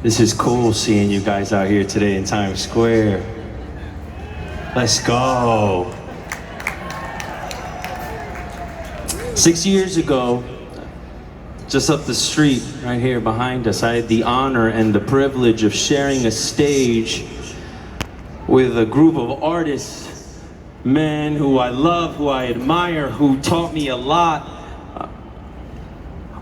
This is cool seeing you guys out here today in Times Square. Let's go. 6 years ago, just up the street, right here behind us, I had the honor and the privilege of sharing a stage with a group of artists, men who I love, who I admire, who taught me a lot.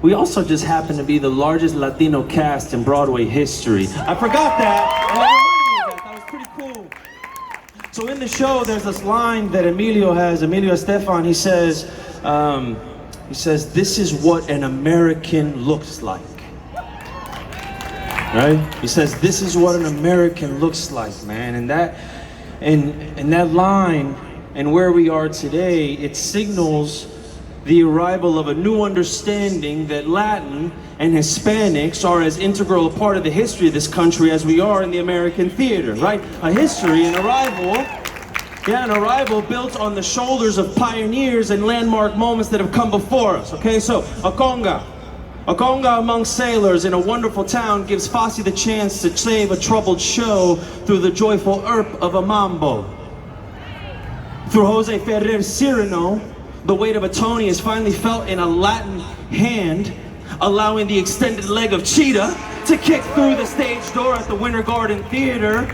We also just happen to be the largest Latino cast in Broadway history. I forgot that, and I reminded me of that. That was pretty cool. So in the show, there's this line that Emilio Estefan, he says, this is what an American looks like. Right? He says, this is what an American looks like, man. And that line, and where we are today, it signals the arrival of a new understanding that Latin and Hispanics are as integral a part of the history of this country as we are in the American theater, right? A history, an arrival built on the shoulders of pioneers and landmark moments that have come before us, okay? So, a conga among sailors in a wonderful town gives Fosse the chance to save a troubled show through the joyful erp of a mambo. Through Jose Ferrer Cyrano, the weight of a Tony is finally felt in a Latin hand, allowing the extended leg of Cheetah to kick through the stage door at the Winter Garden Theater.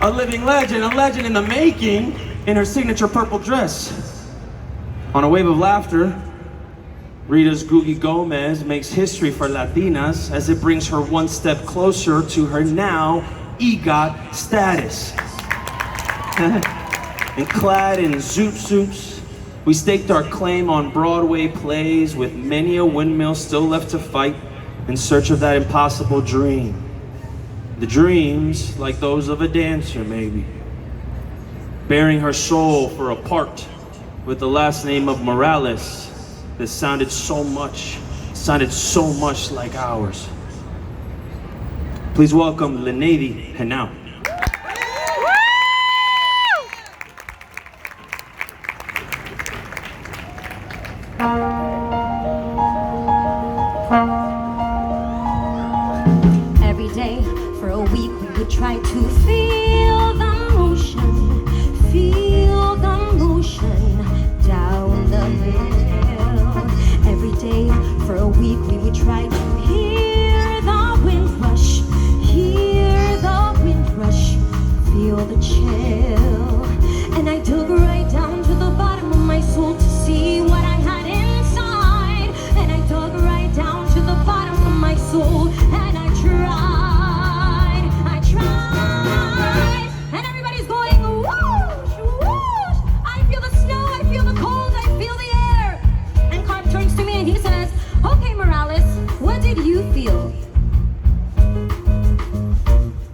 A living legend, a legend in the making, in her signature purple dress. On a wave of laughter, Rita's Googie Gomez makes history for Latinas as it brings her one step closer to her now EGOT status. And clad in zoot suits, we staked our claim on Broadway plays with many a windmill still left to fight in search of that impossible dream. The dreams, like those of a dancer maybe, bearing her soul for a part with the last name of Morales that sounded so much like ours. Please welcome Linedy Genao. Every day for a week we would try to feel the motion down the hill. Every day for a week we would try to hear the wind rush, feel the chill. And I dug right down to the bottom of my soul to see what I had inside. And I dug right down to the bottom of my soul, and I tried. And everybody's going, whoosh, whoosh. I feel the snow, I feel the cold, I feel the air. And Carp turns to me and he says, okay, Morales, what did you feel?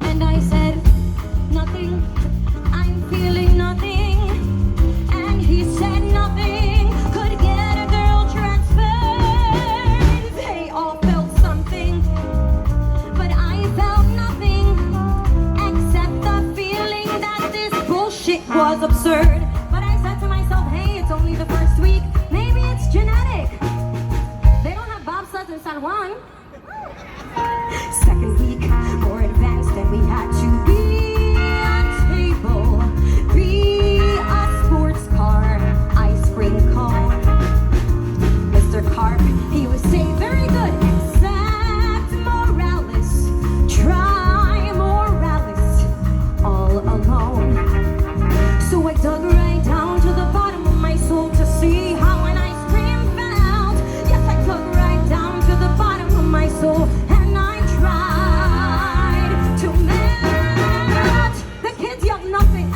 And I said, nothing, I'm feeling nothing. And he said nothing could get a girl transferred. They all felt something, but I felt nothing except the feeling that this bullshit was absurd. But I said to myself, hey, it's only the first week, maybe it's genetic. They don't have bobsleds in San Juan. Second week, more advanced, and we had to be a table, be a sports car, ice cream cone. Mr. Carp, he would say, very good, except Morales. Try Morales all alone. So I dug right down to the bottom of my soul to see how an ice cream felt. Yes, I dug right down to the bottom of my soul, and I tried to melt. The kids yelled nothing.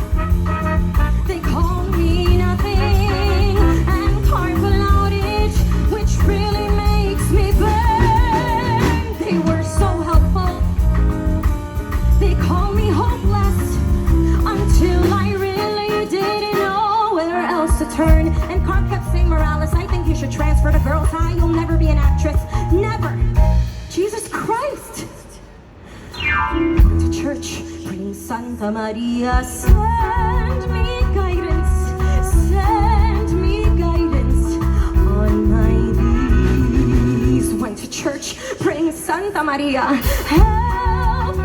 They called me nothing, and Carp allowed it, which really makes me burn. They were so helpful. They called me hopeless until I really didn't know where else to turn. And Carp kept saying, Morales, I think you should transfer to Girls High. You'll never be an actress. Never. Jesus Christ. To church, praying Santa Maria, send me guidance on my knees. Went to church, praying Santa Maria, help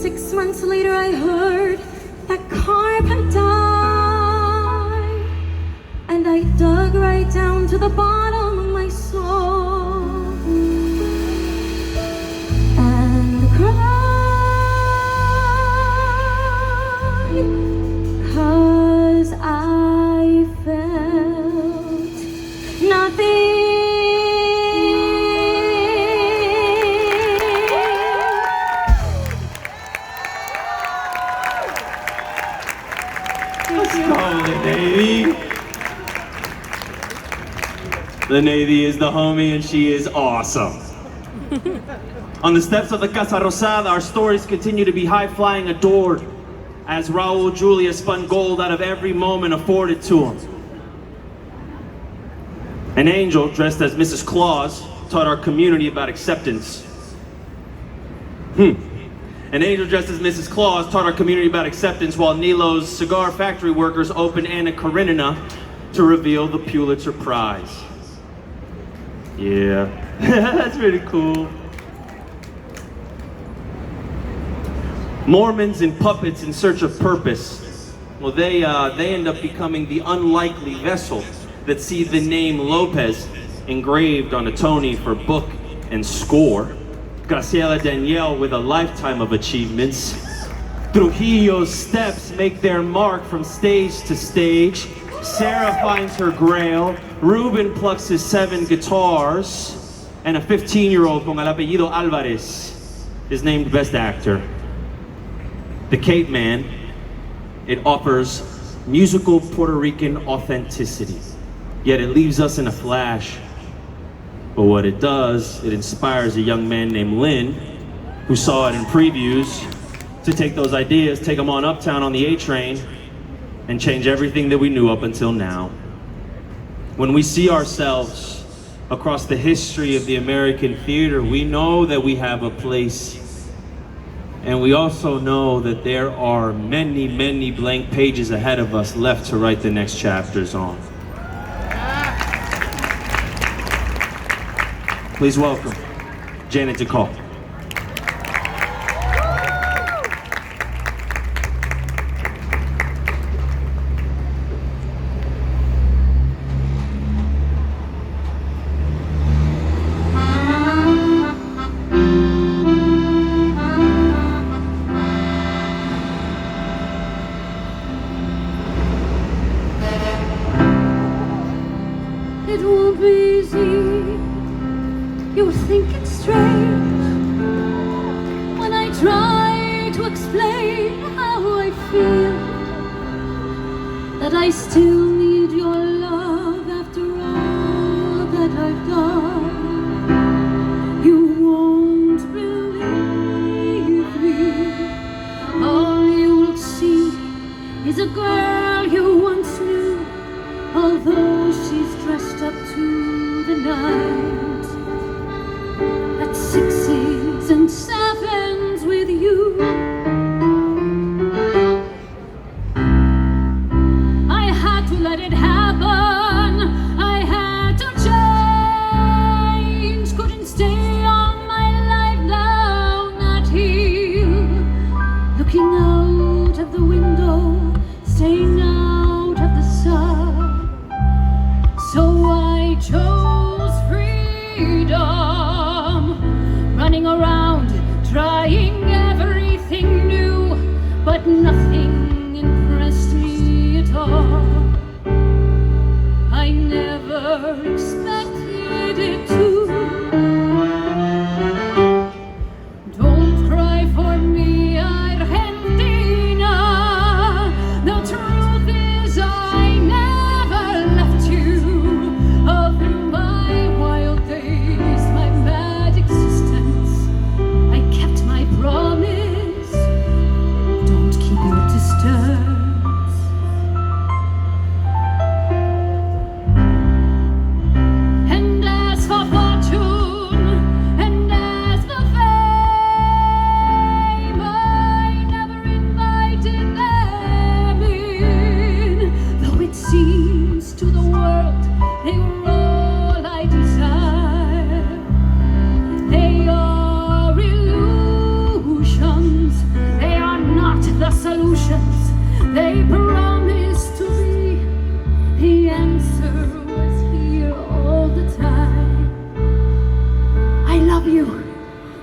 6 months later I heard that Carp had died, and I dug right down to the bottom of my soul and cried, 'cause I felt nothing. Linedy is the homie and she is awesome. On the steps of the Casa Rosada, our stories continue to be high-flying, adored, as Raul Julia spun gold out of every moment afforded to him. An angel dressed as Mrs. Claus taught our community about acceptance. An angel dressed as Mrs. Claus taught our community about acceptance, while Nilo's cigar factory workers opened Anna Karenina to reveal the Pulitzer Prize. Yeah, that's really cool. Mormons and puppets in search of purpose. Well, they end up becoming the unlikely vessel that see the name Lopez engraved on a Tony for book and score. Graciela Danielle with a lifetime of achievements. Trujillo's steps make their mark from stage to stage. Sarah finds her grail. Ruben plucks his 7 guitars. And a 15-year-old con el apellido Alvarez is named Best Actor. The Cape Man, it offers musical Puerto Rican authenticity. Yet it leaves us in a flash. But what it does, it inspires a young man named Lynn, who saw it in previews, to take those ideas, take them on uptown on the A train, and change everything that we knew up until now. When we see ourselves across the history of the American theater, we know that we have a place. And we also know that there are many, many blank pages ahead of us left to write the next chapters on. Please welcome Janet Dacal. It won't be easy. You think it's strange when I try to explain how I feel, that I still need your love after all that I've done. You won't believe me. All you'll see is a girl you once knew, although she's dressed up to the nines. 6s and 7s with you. I had to let it happen. I had to change. Couldn't stay on my life down that hill, looking out of the window, staying out of the sun. So I chose freedom, running around, trying everything new, but nothing impressed me at all. I never expected it to. Don't cry for me, Argentina. The truth is I never left you. All through my wild days, my mad existence, I kept my promise. Don't keep your distance. And as for fortune, and as for fame, I never invited them in, though it seems to the world they were all I desire. They are illusions, they they promised to be. The answer was here all the time. I love you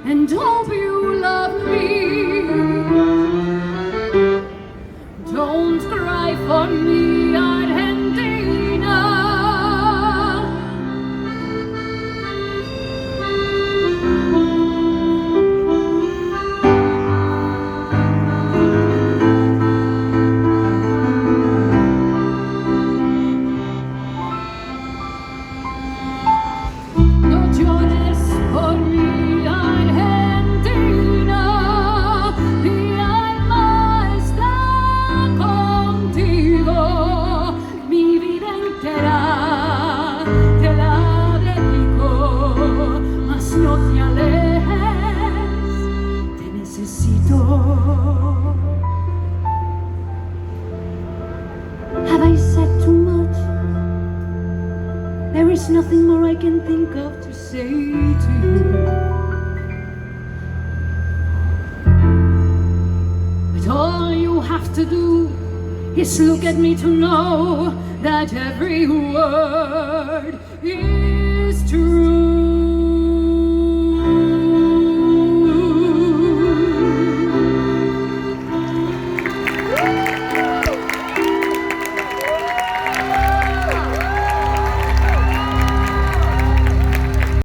and hope you love me. Don't cry for me, Argentina. No llores por mí, Argentina. Mi alma está contigo. Mi vida entera te la dedico. Mas no te alejes, te necesito. Have I said too much? There is nothing more I can think of to say to you. But all you have to do is look at me to know that every word is true.